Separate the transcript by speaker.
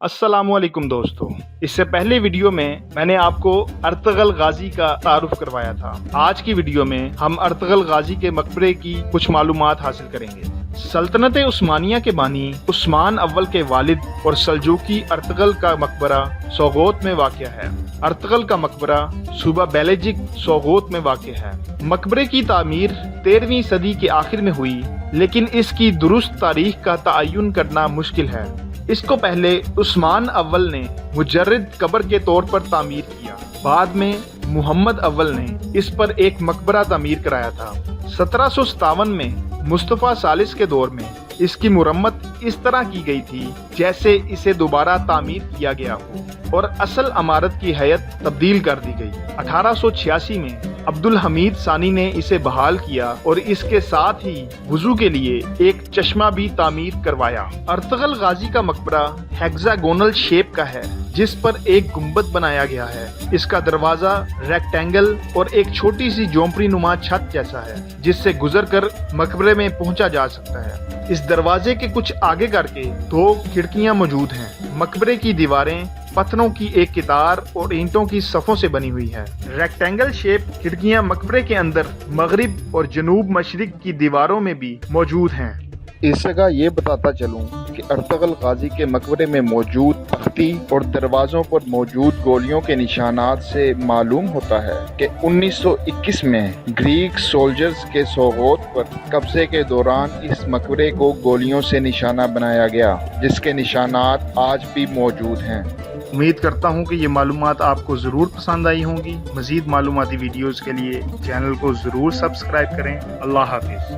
Speaker 1: अस्सलामुअलैकुम दोस्तों, इससे पहले वीडियो में मैंने आपको अर्तगल गाजी का तारुफ करवाया था। आज की वीडियो में हम अर्तगल गाजी के मकबरे की कुछ मालूमात हासिल करेंगे। सल्तनत उस्मानिया के बानी उस्मान अव्वल के वालिद और सल्जूकी अर्तगल का मकबरा सोगोत में वाक़या है। अर्तगल का मकबरा सूबा बेल्जिक सोगोत में वाक़या है। मकबरे की तामीर 13वीं सदी के आखिर में हुई, लेकिन इसकी दुरुस्त तारीख का तयन करना मुश्किल है। इसको पहले उस्मान अव्वल ने मुजर्रिद कब्र के तौर पर तामीर किया। बाद में मुहम्मद अव्वल ने इस पर एक मकबरा तामीर कराया था। 1757 में मुस्तफ़ा सालिस के दौर में इसकी मुरम्मत इस तरह की गई थी जैसे इसे दोबारा तामीर किया गया हो और असल इमारत की हैयत तब्दील कर दी गई। 1886 में अब्दुल हमीद सानी ने इसे बहाल किया और इसके साथ ही वुजू के लिए एक चश्मा भी तामीर करवाया। अर्तगल गाजी का मकबरा हेक्सागोनल शेप का है, जिस पर एक गुंबद बनाया गया है। इसका दरवाजा रेक्टेंगल और एक छोटी सी झोंपड़ी नुमा छत जैसा है, जिससे गुजरकर मकबरे में पहुंचा जा सकता है। इस दरवाजे के कुछ आगे करके 2 खिड़कियां मौजूद हैं। मकबरे की दीवारें पत्थरों की एक कितार और ईंटों की सफ़ों से बनी हुई है। रेक्टेंगल शेप खिड़कियां मकबरे के अंदर मगरिब और जनूब मशरिक की दीवारों में भी मौजूद हैं।
Speaker 2: इस जगह ये बताता चलूं कि अर्तगल गाजी के मकबरे में मौजूद तख्ती और दरवाज़ों पर मौजूद गोलियों के निशानात से मालूम होता है कि 1921 में ग्रीक सोल्जर्स के सोगोत पर कब्जे के दौरान इस मकबरे को गोलियों से निशाना बनाया गया, जिसके निशानात आज भी मौजूद हैं।
Speaker 1: उम्मीद करता हूँ कि ये मालूमात आपको ज़रूर पसंद आई होंगी। मज़ीद मालूमाती वीडियोज़ के लिए चैनल को ज़रूर सब्सक्राइब करें। अल्लाह हाफिज़।